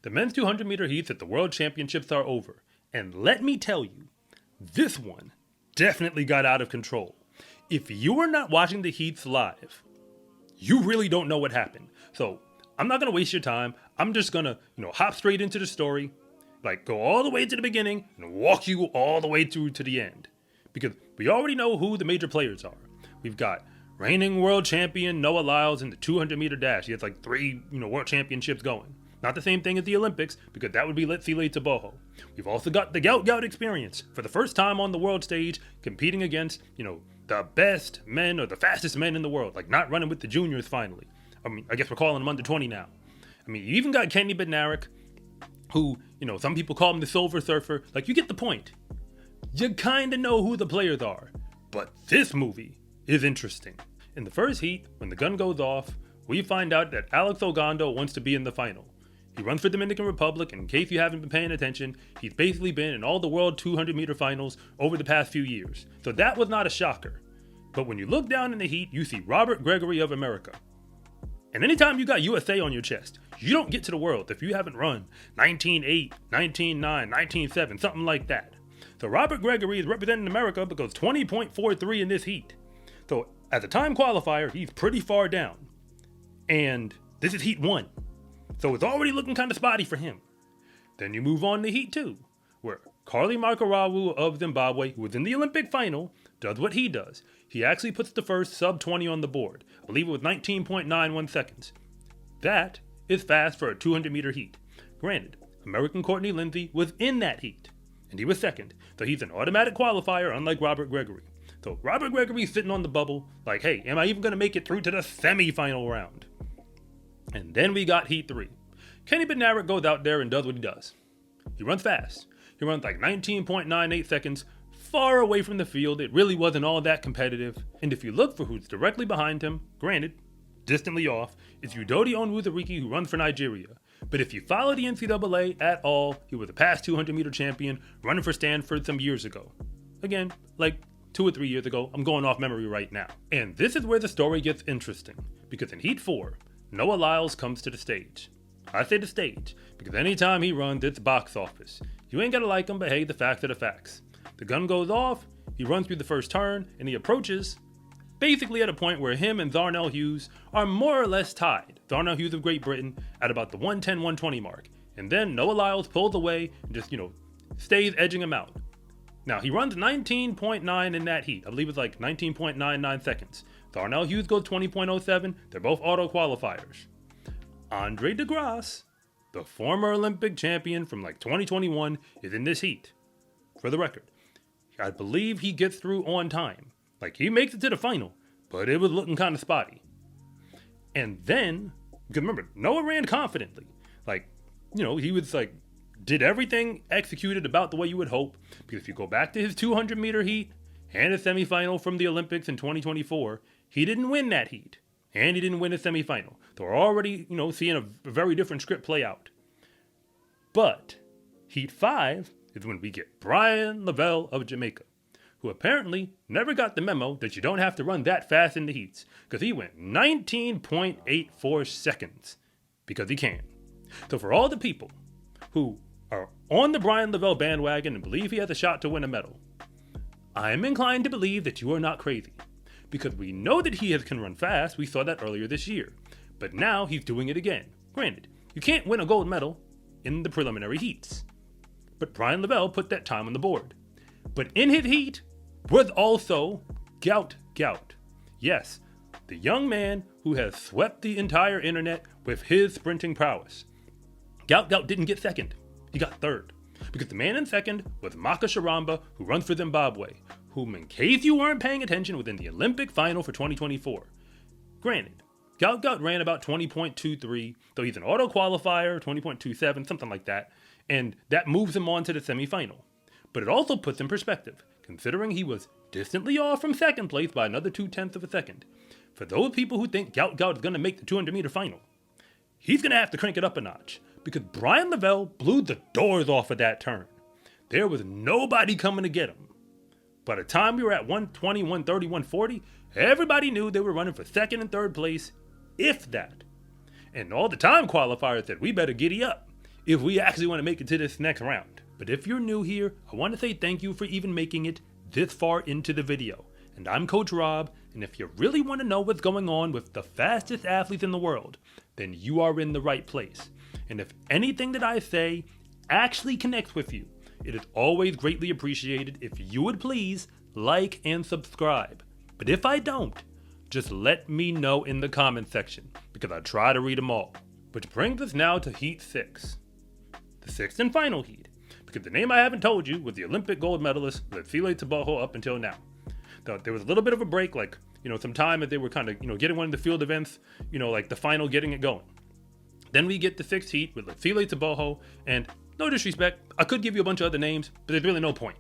The men's 200-meter heats at the World Championships are over, and let me tell you, this one definitely got out of control. If you are not watching the heats live, you really don't know what happened. So I'm not going to waste your time. I'm just going to, hop straight into the story, go all the way to the beginning and walk you all the way through to the end. Because we already know who the major players are. We've got reigning world champion Noah Lyles in the 200-meter dash. He has 3, world championships going. Not the same thing as the Olympics, because that would be Letsile Tebogo. We've also got the Gout Gout experience, for the first time on the world stage, competing against, the best men or the fastest men in the world, not running with the juniors finally. I guess we're calling him under 20 now. You even got Kenny Bednarek, who, some people call him the Silver Surfer. You get the point. You kind of know who the players are. But this movie is interesting. In the first heat, when the gun goes off, we find out that Alex Ogando wants to be in the final. He runs for Dominican Republic, and in case you haven't been paying attention, he's basically been in all the world 200-meter finals over the past few years. So that was not a shocker. But when you look down in the heat, you see Robert Gregory of America. And anytime you got USA on your chest, you don't get to the world if you haven't run 19.8, 19.9, 19.7, something like that. So Robert Gregory is representing America because 20.43 in this heat. So as a time qualifier, he's pretty far down. And this is heat 1. So it's already looking kind of spotty for him. Then you move on to heat 2, where Carly Makarawu of Zimbabwe, who was in the Olympic final, does what he does. He actually puts the first sub-20 on the board. I believe it was 19.91 seconds. That is fast for a 200-meter heat. Granted, American Courtney Lindsay was in that heat, and he was second, so he's an automatic qualifier, unlike Robert Gregory. So Robert Gregory's sitting on the bubble, hey, am I even going to make it through to the semifinal round? And then we got heat 3. Kenny Bednarek goes out there and does what he does. He runs fast. He runs 19.98 seconds, far away from the field. It really wasn't all that competitive. And if you look for who's directly behind him, granted, distantly off, it's Udodi Onwuzurike, who runs for Nigeria. But if you follow the NCAA at all, he was a past 200-meter champion running for Stanford some years ago. Again, 2 or 3 years ago. I'm going off memory right now. And this is where the story gets interesting, because in heat 4, Noah Lyles comes to the stage. I say the stage, because anytime he runs, it's box office. You ain't gotta like him, but hey, the facts are the facts. The gun goes off, he runs through the first turn, and he approaches, basically at a point where him and Darnell Hughes are more or less tied. Darnell Hughes of Great Britain at about the 110-120 mark. And then Noah Lyles pulls away and just, stays edging him out. Now, he runs 19.9 in that heat. I believe it's 19.99 seconds. Darnell Hughes goes 20.07. They're both auto qualifiers. Andre DeGrasse, the former Olympic champion from 2021, is in this heat. For the record, I believe he gets through on time. He makes it to the final, but it was looking kind of spotty. And then, because remember, Noah ran confidently. He was did everything executed about the way you would hope. Because if you go back to his 200-meter heat and his semifinal from the Olympics in 2024, he didn't win that heat. And he didn't win his semifinal. So we're already, seeing a very different script play out. But heat 5 is when we get Bryan Levell of Jamaica, who apparently never got the memo that you don't have to run that fast in the heats, because he went 19.84 seconds, because he can. So for all the people who are on the Bryan Levell bandwagon and believe he has a shot to win a medal, I am inclined to believe that you are not crazy. Because we know that he can run fast, we saw that earlier this year. But now he's doing it again. Granted, you can't win a gold medal in the preliminary heats. But Bryan Levell put that time on the board. But in his heat was also Gout Gout. Yes, the young man who has swept the entire internet with his sprinting prowess. Gout Gout didn't get second, he got third. Because the man in second was Maka Sharamba, who runs for Zimbabwe, whom, in case you weren't paying attention, was in the Olympic final for 2024. Granted, Gout Gout ran about 20.23, though he's an auto qualifier, 20.27, something like that, and that moves him on to the semifinal. But it also puts in perspective, considering he was distantly off from second place by another 0.2 of a second. For those people who think Gout Gout is going to make the 200-meter final, he's going to have to crank it up a notch, because Bryan Levell blew the doors off of that turn. There was nobody coming to get him. By the time we were at 120, 130, 140, everybody knew they were running for second and third place, if that. And all the time qualifiers said, we better giddy up. if we actually want to make it to this next round. But if you're new here, I want to say thank you for even making it this far into the video. And I'm Coach Rob, and if you really want to know what's going on with the fastest athletes in the world, then you are in the right place. And if anything that I say actually connects with you, it is always greatly appreciated if you would please like and subscribe. But if I don't, just let me know in the comment section, because I try to read them all. Which brings us now to Heat 6. The sixth and final heat, because the name I haven't told you was the Olympic gold medalist Letsile Tebogo up until now. There was a little bit of a break, some time as they were kind of, getting one of the field events, like the final, getting it going. Then we get the sixth heat with Letsile Tebogo, and no disrespect, I could give you a bunch of other names, but there's really no point.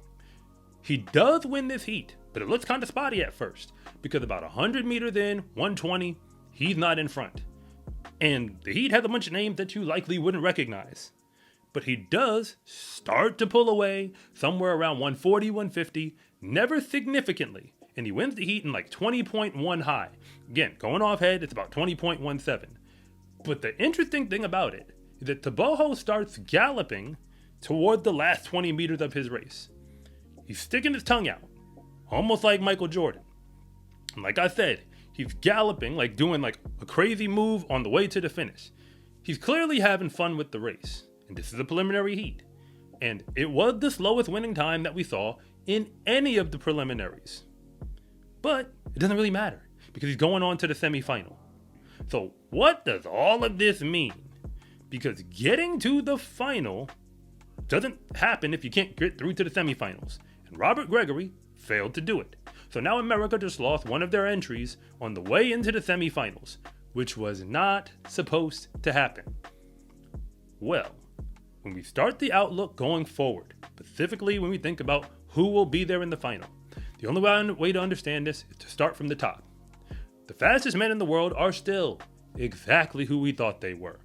He does win this heat, but it looks kind of spotty at first, because about 100 meters in, 120, he's not in front. And the heat has a bunch of names that you likely wouldn't recognize. But he does start to pull away somewhere around 140, 150, never significantly. And he wins the heat in like 20.1 high. Again, going off head, it's about 20.17. But the interesting thing about it is that Tebogo starts galloping toward the last 20 meters of his race. He's sticking his tongue out, almost like Michael Jordan. And like I said, he's galloping, like doing like a crazy move on the way to the finish. He's clearly having fun with the race. And this is a preliminary heat. And it was the slowest winning time that we saw in any of the preliminaries. But it doesn't really matter, because he's going on to the semifinal. So what does all of this mean? Because getting to the final doesn't happen if you can't get through to the semifinals. And Robert Gregory failed to do it. So now America just lost one of their entries on the way into the semifinals, which was not supposed to happen. Well, when we start the outlook going forward, specifically when we think about who will be there in the final, the only way to understand this is to start from the top. The fastest men in the world are still exactly who we thought they were.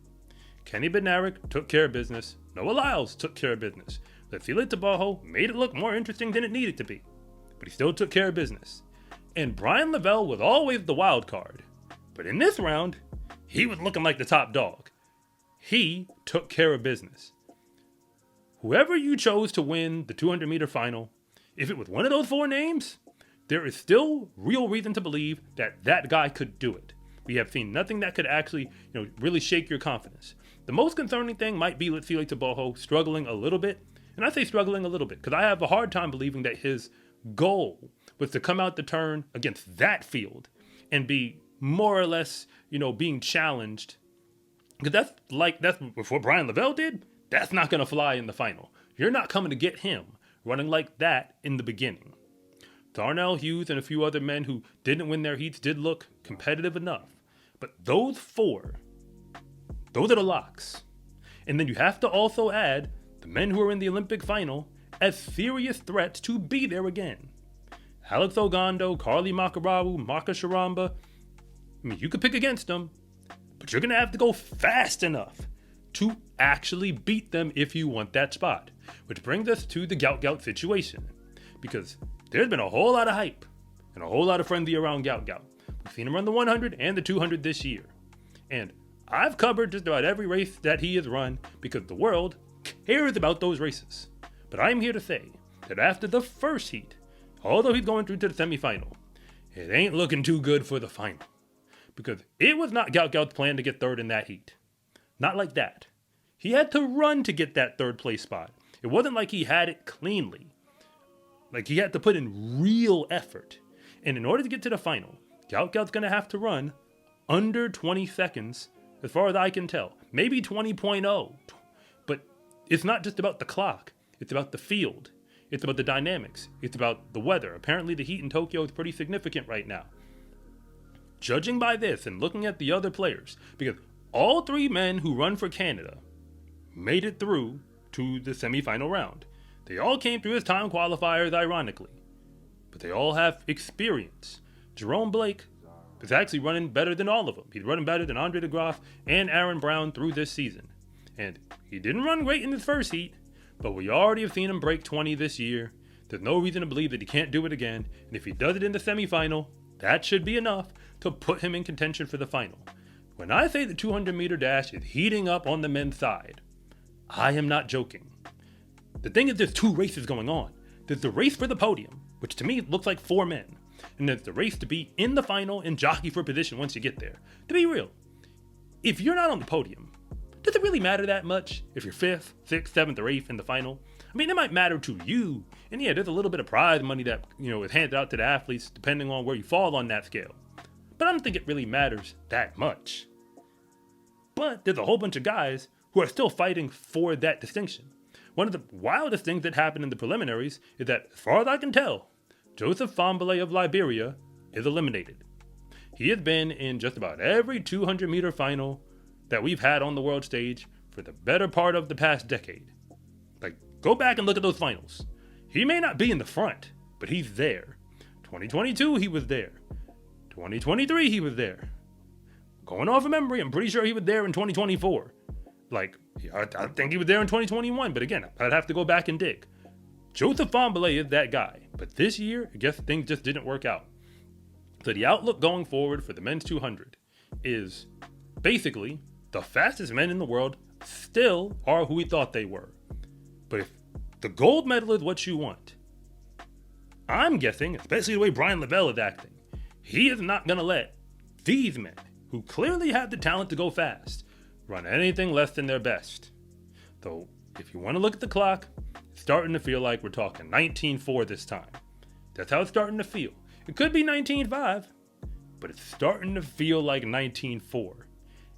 Kenny Bednarek took care of business. Noah Lyles took care of business. Letsile Tebogo made it look more interesting than it needed to be, but he still took care of business. And Bryan Levell was always the wild card. But in this round, he was looking like the top dog. He took care of business. Whoever you chose to win the 200-meter final, if it was one of those four names, there is still real reason to believe that that guy could do it. We have seen nothing that could actually, really shake your confidence. The most concerning thing might be Letsile Tebogo struggling a little bit. And I say struggling a little bit because I have a hard time believing that his goal was to come out the turn against that field and be more or less, being challenged. Because that's what Bryan Levell did. That's not going to fly in the final. You're not coming to get him running like that in the beginning. Darnell Hughes and a few other men who didn't win their heats did look competitive enough. But those four, those are the locks. And then you have to also add the men who are in the Olympic final as serious threats to be there again. Alex Ogando, Carly Makarawu, Maka Sharamba. You could pick against them, but you're going to have to go fast enough to actually beat them if you want that spot. Which brings us to the Gout Gout situation. Because there's been a whole lot of hype and a whole lot of frenzy around Gout Gout. We've seen him run the 100 and the 200 this year. And I've covered just about every race that he has run because the world cares about those races. But I'm here to say that after the first heat, although he's going through to the semifinal, it ain't looking too good for the final. Because it was not Gout Gout's plan to get third in that heat. Not like that. He had to run to get that third place spot. It wasn't like he had it cleanly. Like he had to put in real effort. And in order to get to the final, Gout Gout's going to have to run under 20 seconds, as far as I can tell. Maybe 20.0. But it's not just about the clock. It's about the field. It's about the dynamics. It's about the weather. Apparently the heat in Tokyo is pretty significant right now. Judging by this and looking at the other players, because all three men who run for Canada made it through to the semifinal round. They all came through as time qualifiers, ironically. But they all have experience. Jerome Blake is actually running better than all of them. He's running better than Andre DeGraaf and Aaron Brown through this season. And he didn't run great in his first heat, but we already have seen him break 20 this year. There's no reason to believe that he can't do it again. And if he does it in the semifinal, that should be enough to put him in contention for the final. When I say the 200-meter dash is heating up on the men's side, I am not joking. The thing is, there's 2 races going on. There's the race for the podium, which to me looks like 4 men. And there's the race to be in the final and jockey for position once you get there. To be real, if you're not on the podium, does it really matter that much if you're 5th, 6th, 7th, or 8th in the final? I mean, it might matter to you. And yeah, there's a little bit of prize money that, is handed out to the athletes depending on where you fall on that scale. But I don't think it really matters that much. But there's a whole bunch of guys who are still fighting for that distinction. One of the wildest things that happened in the preliminaries is that, as far as I can tell, Joseph Fahnbulleh of Liberia is eliminated. He has been in just about every 200-meter final that we've had on the world stage for the better part of the past decade. Like, go back and look at those finals. He may not be in the front, but he's there. 2022, he was there. 2023, he was there. Going off of memory, I'm pretty sure he was there in 2024. Like, I think he was there in 2021, but again, I'd have to go back and dig. Joseph Fahnbulleh is that guy, but this year, I guess things just didn't work out. So the outlook going forward for the men's 200 is basically the fastest men in the world still are who we thought they were. But if the gold medal is what you want, I'm guessing, especially the way Bryan Levell is acting, he is not going to let these men, who clearly have the talent to go fast, run anything less than their best. Though, if you want to look at the clock, it's starting to feel like we're talking 19.4 this time. That's how it's starting to feel. It could be 19.5, but it's starting to feel like 19.4.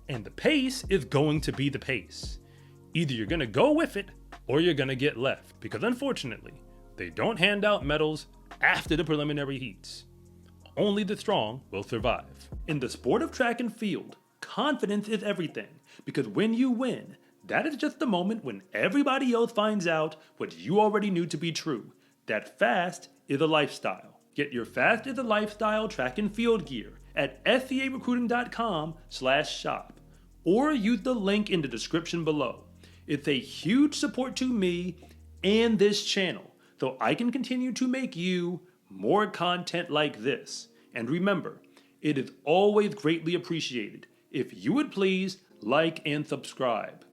And the pace is going to be the pace. Either you're going to go with it, or you're going to get left. Because unfortunately, they don't hand out medals after the preliminary heats. Only the strong will survive. In the sport of track and field, confidence is everything. Because when you win, that is just the moment when everybody else finds out what you already knew to be true. That fast is a lifestyle. Get your Fast is a Lifestyle track and field gear at scarecruiting.com/shop or use the link in the description below. It's a huge support to me and this channel, so I can continue to make you more content like this. And remember, it is always greatly appreciated if you would please like and subscribe.